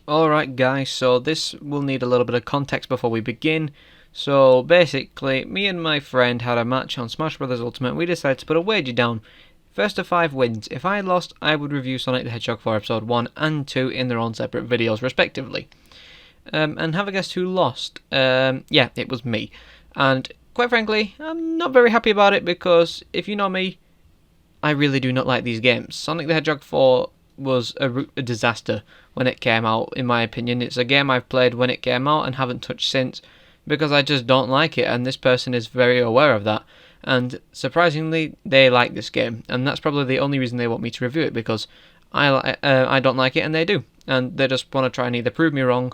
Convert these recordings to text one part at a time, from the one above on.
Alright guys, so this will need a little bit of context before we begin. So basically, me and my friend had a match on Smash Bros. Ultimate. We decided to put a wager down. First of 5 wins. If I lost, I would review Sonic the Hedgehog for episode 1 and 2 in their own separate videos respectively. And have a guess who lost? Yeah, it was me. And quite frankly, I'm not very happy about it because if you know me, I really do not like these games. Sonic the Hedgehog 4 was a disaster when it came out, in my opinion. It's a game I've played when it came out and haven't touched since because I just don't like it, and this person is very aware of that. And surprisingly, they like this game, and that's probably the only reason they want me to review it, because I don't like it and they do, and they just want to try and either prove me wrong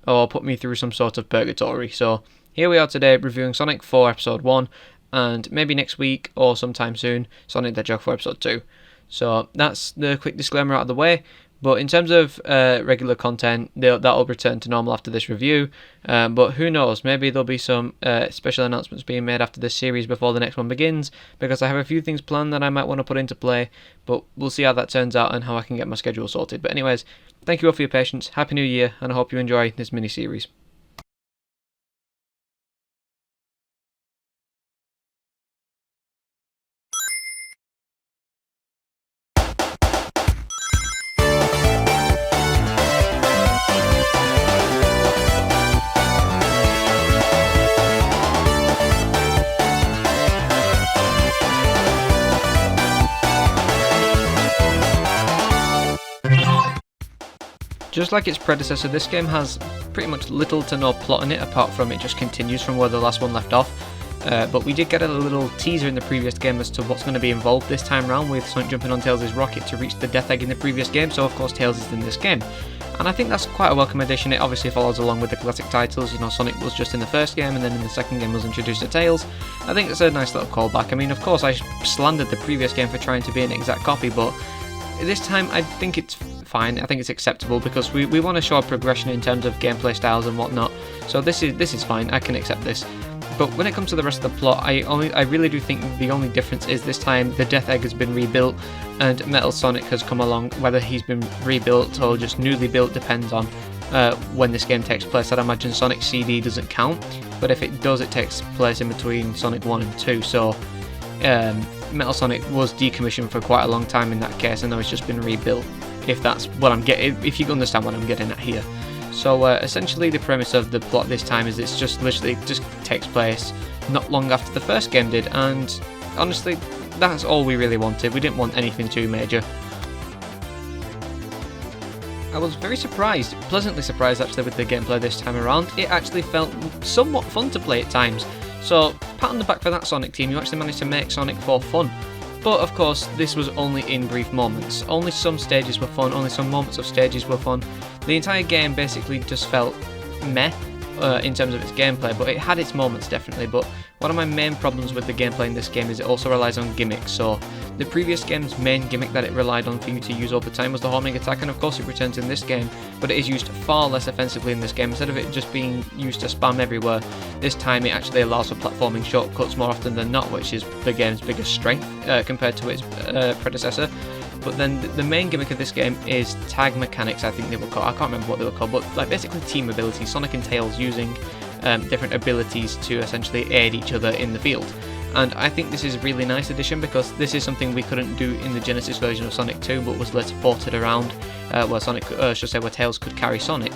or put me through some sort of purgatory. So here we are today reviewing Sonic 4 Episode 1, and maybe next week or sometime soon Sonic the Hedgehog 4 Episode 2. So that's the quick disclaimer out of the way. But in terms of regular content, that'll return to normal after this review. But who knows, maybe there'll be some special announcements being made after this series before the next one begins, because I have a few things planned that I might want to put into play, but we'll see how that turns out and how I can get my schedule sorted. But anyways, thank you all for your patience, Happy New Year, and I hope you enjoy this mini-series. Just like its predecessor, this game has pretty much little to no plot in it, apart from it just continues from where the last one left off. But we did get a little teaser in the previous game as to what's going to be involved this time around, with Sonic jumping on Tails' rocket to reach the Death Egg in the previous game, so of course Tails is in this game. And I think that's quite a welcome addition. It obviously follows along with the classic titles. You know, Sonic was just in the first game, and then in the second game was introduced to Tails. I think it's a nice little callback. I mean, of course I slandered the previous game for trying to be an exact copy, but this time I think it's fine. I think it's acceptable because we want to show a progression in terms of gameplay styles and whatnot. So this is fine. I can accept this. But when it comes to the rest of the plot, I really do think the only difference is this time the Death Egg has been rebuilt and Metal Sonic has come along. Whether he's been rebuilt or just newly built depends on when this game takes place. I'd imagine Sonic CD doesn't count, but if it does, it takes place in between Sonic 1 and 2. So Metal Sonic was decommissioned for quite a long time in that case, and now it's just been rebuilt. If that's what I'm getting, if you understand what I'm getting at here. So essentially, the premise of the plot this time is it's just literally just takes place not long after the first game did, and honestly, that's all we really wanted. We didn't want anything too major. I was very surprised, pleasantly surprised actually, with the gameplay this time around. It actually felt somewhat fun to play at times. So, pat on the back for that Sonic team, you actually managed to make Sonic 4 fun. But of course, this was only in brief moments. Only some stages were fun, only some moments of stages were fun. The entire game basically just felt meh in terms of its gameplay, but it had its moments definitely. But one of my main problems with the gameplay in this game is it also relies on gimmicks. So the previous game's main gimmick that it relied on for you to use all the time was the homing attack, and of course it returns in this game, but it is used far less offensively in this game. Instead of it just being used to spam everywhere, this time it actually allows for platforming shortcuts more often than not, which is the game's biggest strength compared to its predecessor. But then the main gimmick of this game is tag mechanics, I think they were called. I can't remember what they were called, but like basically team abilities. Sonic and Tails using different abilities to essentially aid each other in the field. And I think this is a really nice addition, because this is something we couldn't do in the Genesis version of Sonic 2, but was later ported around where Tails could carry Sonic.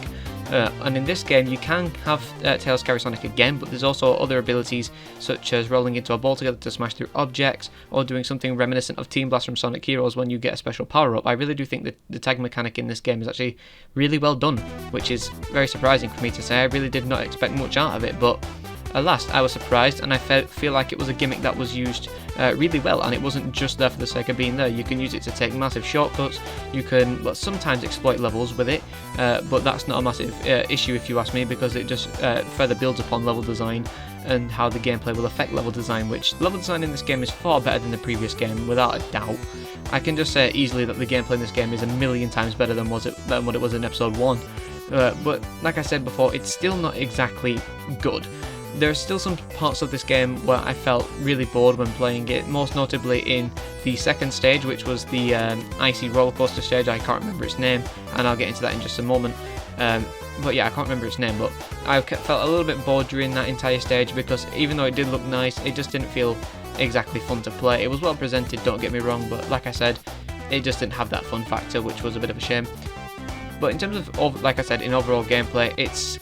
And in this game you can have Tails carry Sonic again, but there's also other abilities such as rolling into a ball together to smash through objects, or doing something reminiscent of Team Blast from Sonic Heroes when you get a special power-up. I really do think that the tag mechanic in this game is actually really well done, which is very surprising for me to say. I really did not expect much out of it, but alas, I was surprised, and I feel like it was a gimmick that was used really well, and it wasn't just there for the sake of being there. You can use it to take massive shortcuts, you can sometimes exploit levels with it, but that's not a massive issue if you ask me, because it just further builds upon level design and how the gameplay will affect level design, which level design in this game is far better than the previous game, without a doubt. I can just say easily that the gameplay in this game is a million times better than what it was in Episode 1. But like I said before, it's still not exactly good. There are still some parts of this game where I felt really bored when playing it, most notably in the second stage, which was the icy roller coaster stage. I can't remember its name, and I'll get into that in just a moment. But yeah, I can't remember its name, but I felt a little bit bored during that entire stage because even though it did look nice, it just didn't feel exactly fun to play. It was well presented, don't get me wrong, but like I said, it just didn't have that fun factor, which was a bit of a shame. But in terms of, like I said, in overall gameplay, it's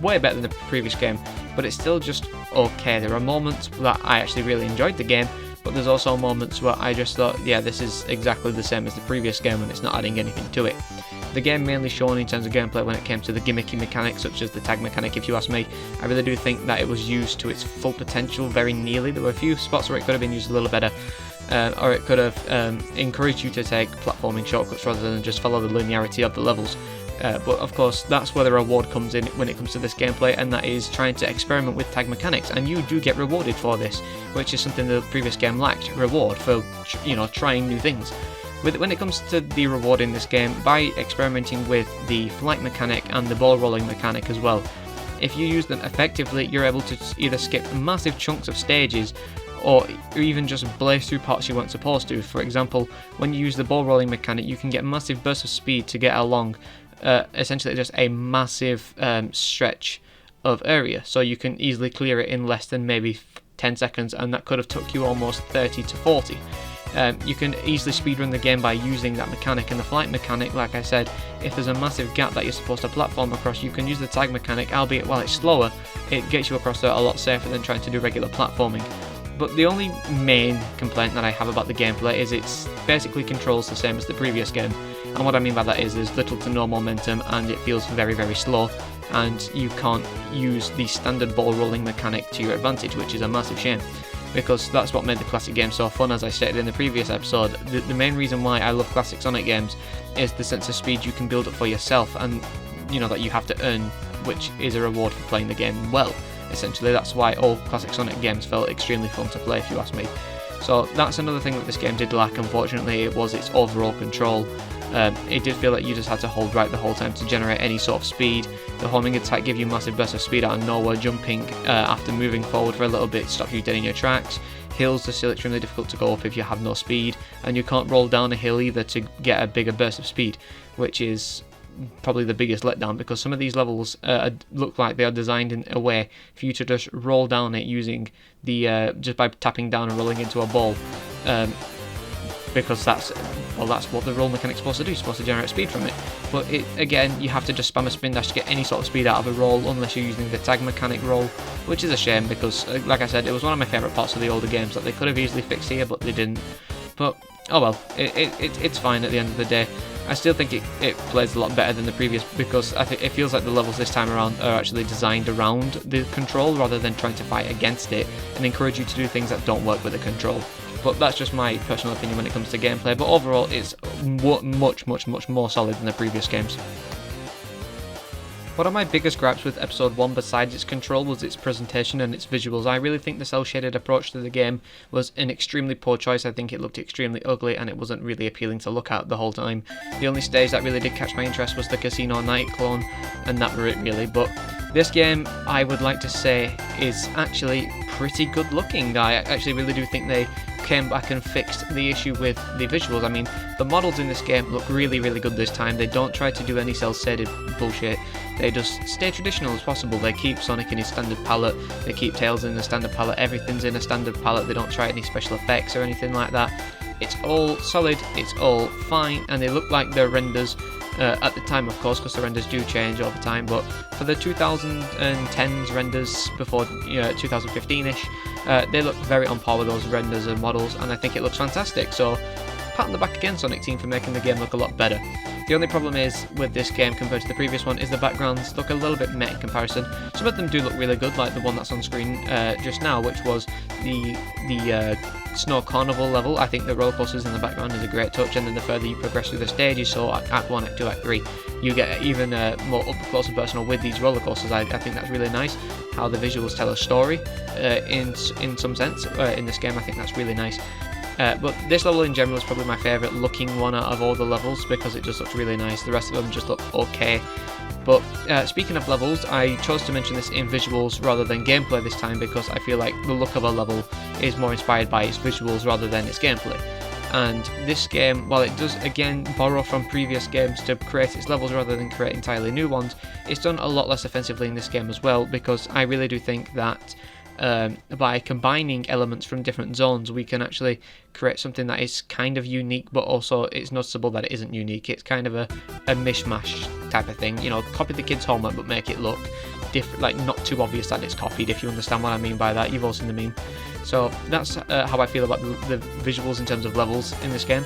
way better than the previous game, but it's still just okay. There are moments that I actually really enjoyed the game, but there's also moments where I just thought, yeah, this is exactly the same as the previous game and it's not adding anything to it. The game mainly shone in terms of gameplay when it came to the gimmicky mechanics, such as the tag mechanic, if you ask me. I really do think that it was used to its full potential very nearly. There were a few spots where it could have been used a little better, or it could have encouraged you to take platforming shortcuts rather than just follow the linearity of the levels. But of course, that's where the reward comes in when it comes to this gameplay, and that is trying to experiment with tag mechanics, and you do get rewarded for this, which is something the previous game lacked, reward for, trying new things. When it comes to the reward in this game, by experimenting with the flight mechanic and the ball rolling mechanic as well, if you use them effectively, you're able to either skip massive chunks of stages or even just blaze through parts you weren't supposed to. For example, when you use the ball rolling mechanic, you can get massive bursts of speed to get along essentially just a massive stretch of area, so you can easily clear it in less than maybe 10 seconds, and that could have took you almost 30 to 40. You can easily speedrun the game by using that mechanic, and the flight mechanic, like I said, if there's a massive gap that you're supposed to platform across, you can use the tag mechanic, albeit while it's slower, it gets you across there a lot safer than trying to do regular platforming. But the only main complaint that I have about the gameplay is it's basically controls the same as the previous game, and what I mean by that is there's little to no momentum and it feels very, very slow, and you can't use the standard ball rolling mechanic to your advantage, which is a massive shame, because that's what made the classic game so fun. As I stated in the previous episode, the main reason why I love classic Sonic games is the sense of speed you can build up for yourself, and that you have to earn, which is a reward for playing the game well. Essentially, that's why all classic Sonic games felt extremely fun to play, if you ask me. So that's another thing that this game did lack, unfortunately. It was its overall control. It did feel like you just had to hold right the whole time to generate any sort of speed. The homing attack gave you massive bursts of speed out of nowhere. Jumping after moving forward for a little bit stops you dead in your tracks. Hills are still extremely difficult to go up if you have no speed, and you can't roll down a hill either to get a bigger burst of speed, which is probably the biggest letdown, because some of these levels look like they are designed in a way for you to just roll down it using the just by tapping down and rolling into a ball, because that's what the roll mechanic's supposed to do. It's supposed to generate speed from it. But again, you have to just spam a spin dash to get any sort of speed out of a roll, unless you're using the tag mechanic roll, which is a shame because, like I said, it was one of my favourite parts of the older games that they could have easily fixed here, but they didn't. But oh well, it's fine at the end of the day. I still think it plays a lot better than the previous, because I think it feels like the levels this time around are actually designed around the control rather than trying to fight against it and encourage you to do things that don't work with the control. But that's just my personal opinion when it comes to gameplay, but overall it's much more solid than the previous games. One of my biggest gripes with episode 1 besides its control was its presentation and its visuals. I really think the cel-shaded approach to the game was an extremely poor choice. I think it looked extremely ugly and it wasn't really appealing to look at the whole time. The only stage that really did catch my interest was the Casino Night clone, and that were it really. But this game, I would like to say, is actually pretty good looking. I actually really do think they came back and fixed the issue with the visuals. I mean, the models in this game look really good this time. They don't try to do any cel-shaded bullshit. They just stay traditional as possible. They keep Sonic in his standard palette, they keep Tails in the standard palette, everything's in a standard palette. They don't try any special effects or anything like that. It's all solid, it's all fine, and they look like they're renders at the time, of course, because the renders do change over time, but for the 2010s renders before 2015ish, they look very on par with those renders and models, and I think it looks fantastic. So pat on the back again, Sonic Team, for making the game look a lot better. The only problem is with this game compared to the previous one is the backgrounds look a little bit meh in comparison. Some of them do look really good, like the one that's on screen just now, which was the Snow Carnival level. I think the roller coasters in the background is a great touch, and then the further you progress through the stages, so Act 1, Act 2, Act 3, you get even more up close and personal with these roller coasters. I think that's really nice, how the visuals tell a story in some sense in this game. I think that's really nice. But this level in general is probably my favourite looking one out of all the levels, because it just looks really nice. The rest of them just look okay. But speaking of levels, I chose to mention this in visuals rather than gameplay this time, because I feel like the look of a level is more inspired by its visuals rather than its gameplay. And this game, while it does again borrow from previous games to create its levels rather than create entirely new ones, it's done a lot less offensively in this game as well, because I really do think that by combining elements from different zones, we can actually create something that is kind of unique, but also it's noticeable that it isn't unique. It's kind of a mishmash type of thing, you know, copy the kids' homework but make it look different, like not too obvious that it's copied, if you understand what I mean by that. You've all seen the meme. So that's how I feel about the visuals in terms of levels in this game.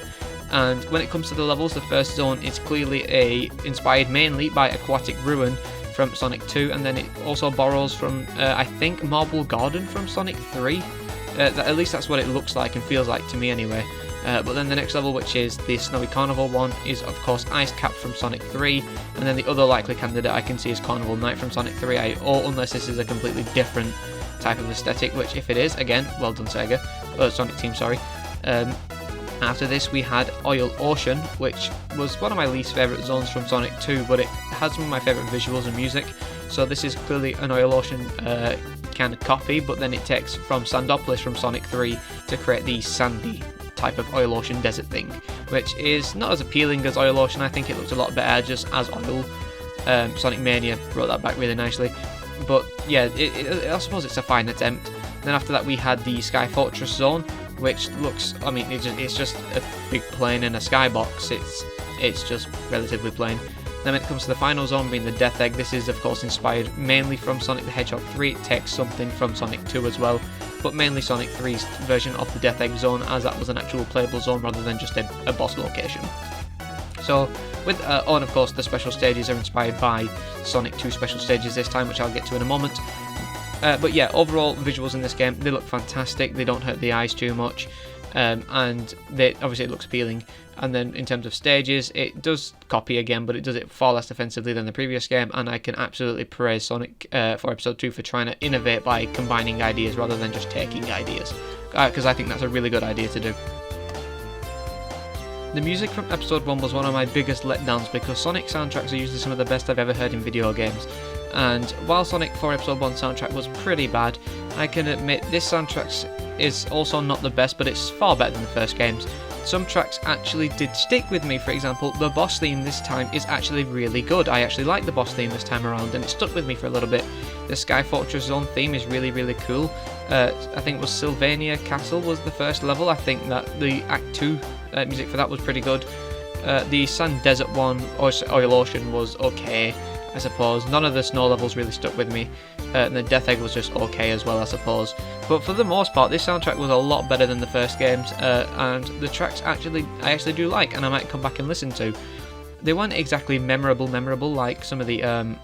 And when it comes to the levels, the first zone is clearly inspired mainly by Aquatic Ruin from Sonic 2, and then it also borrows from, I think, Marble Garden from Sonic 3. At least that's what it looks like and feels like to me anyway. But then the next level, which is the Snowy Carnival one, is of course Ice Cap from Sonic 3, and then the other likely candidate I can see is Carnival Night from Sonic 3, unless this is a completely different type of aesthetic, which if it is, again, well done Sega, Sonic Team, sorry. After this we had Oil Ocean, which was one of my least favourite zones from Sonic 2, but it has some of my favourite visuals and music. So this is clearly an Oil Ocean kind of copy, but then it takes from Sandopolis from Sonic 3 to create the sandy type of Oil Ocean desert thing, which is not as appealing as Oil Ocean. I think it looks a lot better just as Oil. Sonic Mania brought that back really nicely. But yeah, I suppose it's a fine attempt. Then after that we had the Sky Fortress zone, which looks, I mean, it's just a big plane and a skybox. It's just relatively plain. Then when it comes to the final zone, being the Death Egg, this is of course inspired mainly from Sonic the Hedgehog 3. It takes something from Sonic 2 as well, but mainly Sonic 3's version of the Death Egg zone, as that was an actual playable zone rather than just a boss location. So with and of course the special stages are inspired by Sonic 2 special stages this time, which I'll get to in a moment. But yeah, overall visuals in this game, they look fantastic. They don't hurt the eyes too much, and obviously it looks appealing. And then in terms of stages, it does copy again, but it does it far less offensively than the previous game, and I can absolutely praise Sonic for Episode 2 for trying to innovate by combining ideas rather than just taking ideas, because I think that's a really good idea to do. The music from Episode 1 was one of my biggest letdowns, because Sonic soundtracks are usually some of the best I've ever heard in video games. And while Sonic 4 Episode 1 soundtrack was pretty bad, I can admit this soundtrack is also not the best, but it's far better than the first games. Some tracks actually did stick with me. For example, the boss theme this time is actually really good. I actually like the boss theme this time around, and it stuck with me for a little bit. The Sky Fortress Zone theme is really, really cool. I think it was Sylvania Castle was the first level. I think that the Act 2 music for that was pretty good. The Sand Desert one, or Oil Ocean, was okay, I suppose. None of the snow levels really stuck with me. And the Death Egg was just okay as well, I suppose. But for the most part, this soundtrack was a lot better than the first games, and the tracks I actually do like, and I might come back and listen to. They weren't exactly memorable like some of the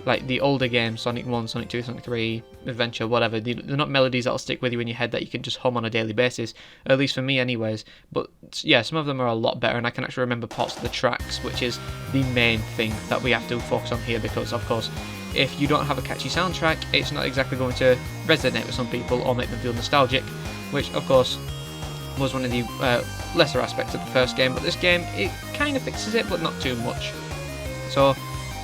like the older games, Sonic 1, Sonic 2, Sonic 3, Adventure, whatever. They're not melodies that'll stick with you in your head that you can just hum on a daily basis, at least for me anyways. But yeah, some of them are a lot better, and I can actually remember parts of the tracks, which is the main thing that we have to focus on here, because of course, if you don't have a catchy soundtrack, it's not exactly going to resonate with some people or make them feel nostalgic, which of course was one of the lesser aspects of the first game. But this game, it kind of fixes it, but not too much. So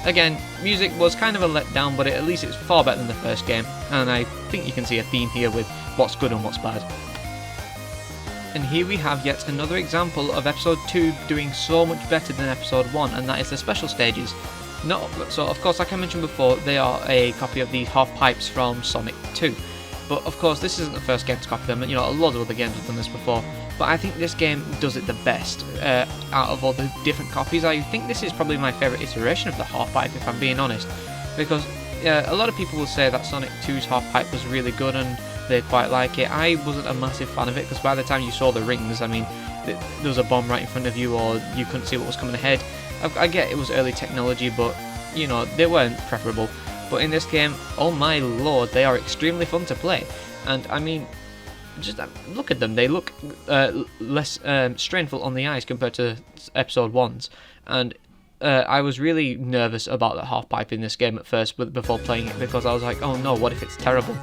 again, music was kind of a letdown, but at least it's far better than the first game, and I think you can see a theme here with what's good and what's bad. And here we have yet another example of Episode 2 doing so much better than Episode 1, and that is the special stages. So of course, like I mentioned before, they are a copy of the half pipes from Sonic 2. But of course, this isn't the first game to copy them, and you know, a lot of other games have done this before. But I think this game does it the best out of all the different copies. I think this is probably my favourite iteration of the half pipe, if I'm being honest, because a lot of people will say that Sonic 2's half pipe was really good and they quite like it. I wasn't a massive fan of it, because by the time you saw the rings, I mean, there was a bomb right in front of you, or you couldn't see what was coming ahead. I get it was early technology, but you know, they weren't preferable. But in this game, oh my lord, they are extremely fun to play. And I mean, just look at them. They look less strainful on the eyes compared to Episode 1's. And I was really nervous about the half pipe in this game at first, before playing it, because I was like, oh no, what if it's terrible?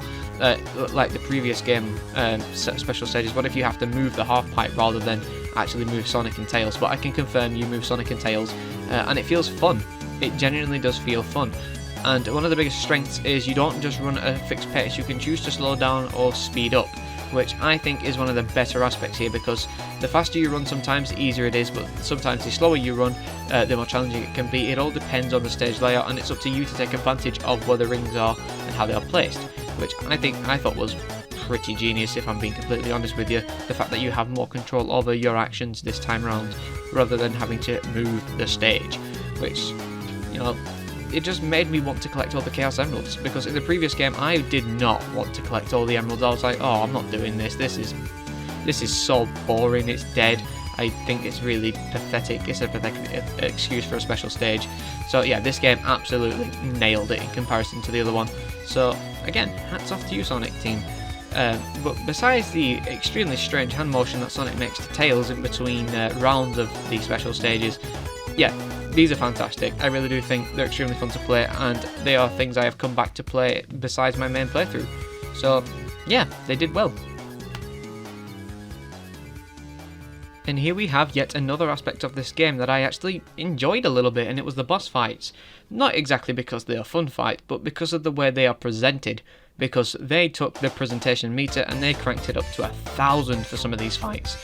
Like the previous game, special stages, what if you have to move the half pipe rather than actually move Sonic and Tails? But I can confirm you move Sonic and Tails, and it feels fun. It genuinely does feel fun. And one of the biggest strengths is you don't just run at a fixed pace. You can choose to slow down or speed up, which I think is one of the better aspects here, because the faster you run sometimes the easier it is, but sometimes the slower you run the more challenging it can be. It all depends on the stage layout, and it's up to you to take advantage of where the rings are and how they are placed, which I thought was pretty genius, if I'm being completely honest with you. The fact that you have more control over your actions this time around rather than having to move the stage, which, you know, it just made me want to collect all the Chaos Emeralds, because in the previous game I did not want to collect all the emeralds. I was like, oh, I'm not doing this, this is so boring, it's dead. I think it's really pathetic. It's a pathetic excuse for a special stage. So yeah, this game absolutely nailed it in comparison to the other one. So again, hats off to you, Sonic team. But besides the extremely strange hand motion that Sonic makes to Tails in between rounds of the special stages, yeah, these are fantastic. I really do think they're extremely fun to play, and they are things I have come back to play besides my main playthrough. So yeah, they did well. And here we have yet another aspect of this game that I actually enjoyed a little bit, and it was the boss fights. Not exactly because they are fun fights, but because of the way they are presented. Because they took the presentation meter and they cranked it up to 1,000 for some of these fights.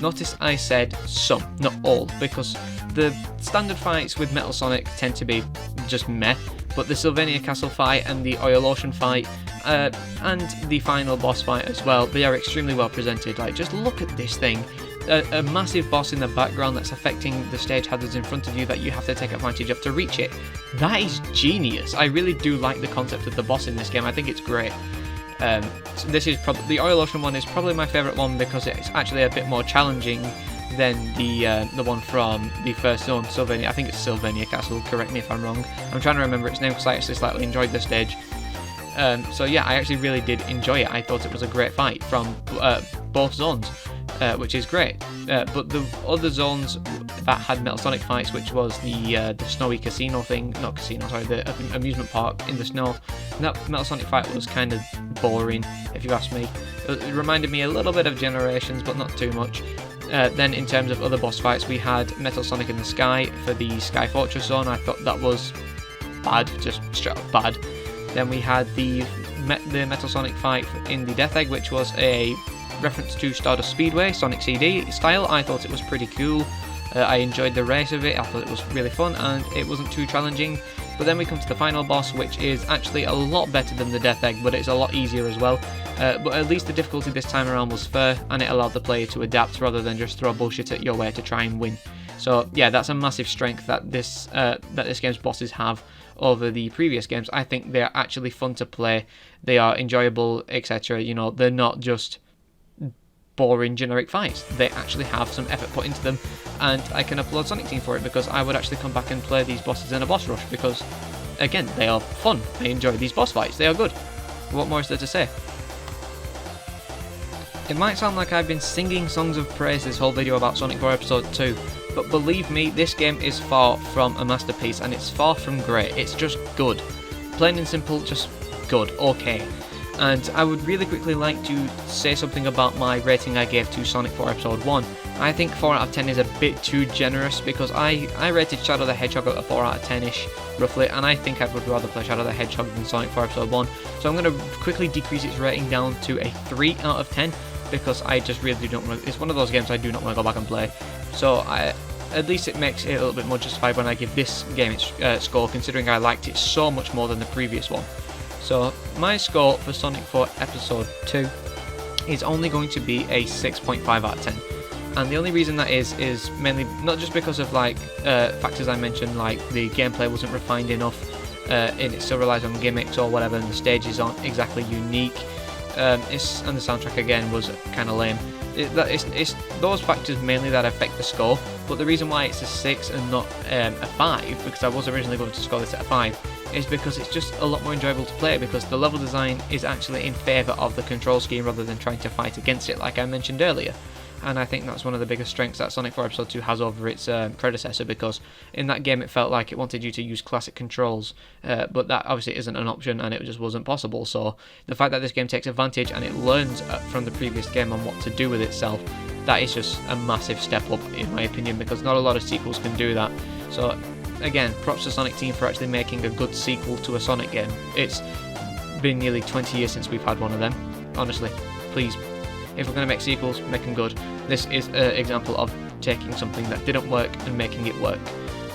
Notice I said some, not all, because the standard fights with Metal Sonic tend to be just meh, but the Sylvania Castle fight and the Oil Ocean fight and the final boss fight as well, they are extremely well presented. Like, just look at this thing. A massive boss in the background that's affecting the stage hazards in front of you that you have to take advantage of to reach it. That is genius. I really do like the concept of the boss in this game. I think it's great. So this is probably the Oil Ocean one is probably my favourite one, because it's actually a bit more challenging than the one from the first zone, Sylvania. I think it's Sylvania Castle. Correct me if I'm wrong. I'm trying to remember its name because I actually slightly enjoyed the stage. So yeah, I actually really did enjoy it. I thought it was a great fight from both zones. Which is great, but the other zones that had Metal Sonic fights, which was the snowy casino thing, not casino, sorry, the amusement park in the snow, that Metal Sonic fight was kind of boring, if you ask me. It reminded me a little bit of Generations, but not too much. Then in terms of other boss fights, we had Metal Sonic in the Sky for the Sky Fortress zone. I thought that was bad, just straight up bad. Then we had the Metal Sonic fight in the Death Egg, which was a reference to Stardust Speedway, Sonic CD style. I thought it was pretty cool. I enjoyed the race of it. I thought it was really fun and it wasn't too challenging. But then we come to the final boss, which is actually a lot better than the Death Egg, but it's a lot easier as well. But at least the difficulty this time around was fair, and it allowed the player to adapt rather than just throw bullshit at your way to try and win. So yeah, that's a massive strength that this game's bosses have over the previous games. I think they're actually fun to play. They are enjoyable, etc. You know, they're not just boring generic fights. They actually have some effort put into them, and I can applaud Sonic Team for it, because I would actually come back and play these bosses in a boss rush, because again, they are fun. I enjoy these boss fights, they are good. What more is there to say? It might sound like I've been singing songs of praise this whole video about Sonic 4 Episode 2, but believe me, this game is far from a masterpiece, and it's far from great. It's just good. Plain and simple, just good, okay. And I would really quickly like to say something about my rating I gave to Sonic 4 Episode 1. I think 4 out of 10 is a bit too generous, because I rated Shadow the Hedgehog at a 4 out of 10ish, roughly, and I think I would rather play Shadow the Hedgehog than Sonic 4 Episode 1. So I'm going to quickly decrease its rating down to a 3 out of 10, because I just really don't want to, it's one of those games I do not want to go back and play. So at least it makes it a little bit more justified when I give this game its score, considering I liked it so much more than the previous one. So my score for Sonic 4 Episode 2 is only going to be a 6.5 out of 10. And the only reason that is mainly not just because of like factors I mentioned, like the gameplay wasn't refined enough and it still relies on gimmicks or whatever, and the stages aren't exactly unique, and the soundtrack again was kind of lame. It's those factors mainly that affect the score, but the reason why it's a 6 and not a 5, because I was originally going to score this at a 5, is because it's just a lot more enjoyable to play, because the level design is actually in favour of the control scheme rather than trying to fight against it like I mentioned earlier. And I think that's one of the biggest strengths that Sonic 4 Episode 2 has over its predecessor, because in that game it felt like it wanted you to use classic controls, but that obviously isn't an option and it just wasn't possible. So the fact that this game takes advantage and it learns from the previous game on what to do with itself, that is just a massive step up in my opinion, because not a lot of sequels can do that. So again, props to Sonic Team for actually making a good sequel to a Sonic game. It's been nearly 20 years since we've had one of them. Honestly, please If we're going to make sequels, make them good. This is an example of taking something that didn't work and making it work,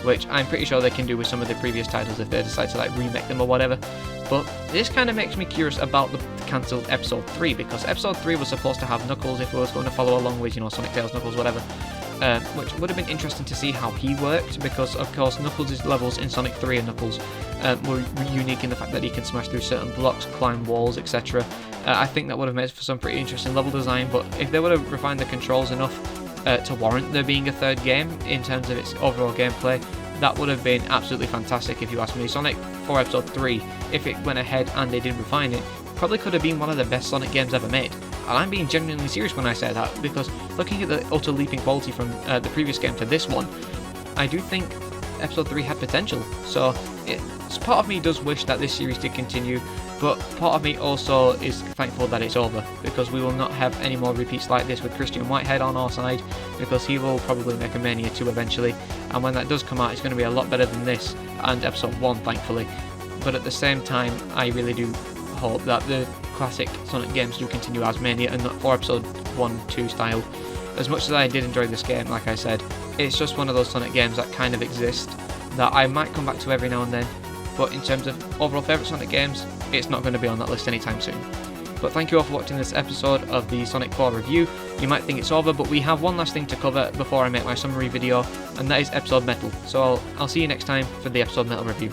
which I'm pretty sure they can do with some of the previous titles if they decide to like remake them or whatever. But this kind of makes me curious about the cancelled Episode 3, because Episode 3 was supposed to have Knuckles if it was going to follow along with, Sonic, Tails, Knuckles, whatever. Which would have been interesting to see how he worked, because of course Knuckles' levels in Sonic 3 and Knuckles were unique in the fact that he can smash through certain blocks, climb walls, etc. I think that would have made for some pretty interesting level design, but if they would have refined the controls enough to warrant there being a third game in terms of its overall gameplay, that would have been absolutely fantastic if you ask me. Sonic 4 Episode 3, if it went ahead and they did refine it, probably could have been one of the best Sonic games ever made. And I'm being genuinely serious when I say that, because looking at the utter leaping quality from the previous game to this one, I do think Episode 3 had potential. So part of me does wish that this series did continue, but part of me also is thankful that it's over, because we will not have any more repeats like this with Christian Whitehead on our side, because he will probably make a Mania 2 eventually, and when that does come out it's going to be a lot better than this and Episode 1, thankfully. But at the same time, I really do hope that the classic Sonic games do continue as Mania and not for Episode 1-2 style. As much as I did enjoy this game, like I said, it's just one of those Sonic games that kind of exist, that I might come back to every now and then, but in terms of overall favourite Sonic games, it's not going to be on that list anytime soon. But thank you all for watching this episode of the Sonic 4 review. You might think it's over, but we have one last thing to cover before I make my summary video, and that is Episode Metal. So I'll see you next time for the Episode Metal review.